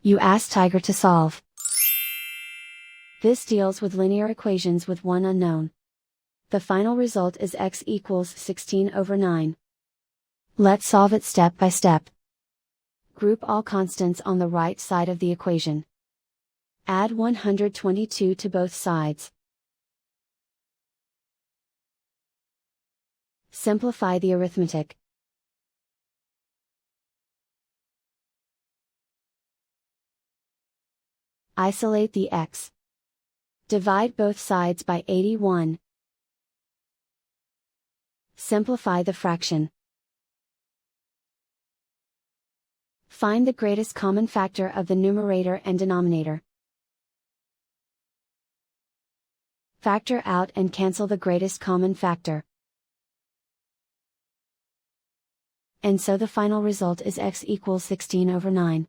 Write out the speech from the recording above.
You ask Tiger to solve. This deals with linear equations with one unknown. The final result is x equals 16/9. Let's solve it step by step. Group all constants on the right side of the equation. Add 122 to both sides. Simplify the arithmetic. Isolate the x. Divide both sides by 81. Simplify the fraction. Find the greatest common factor of the numerator and denominator. Factor out and cancel the greatest common factor. And so the final result is x equals 16/9.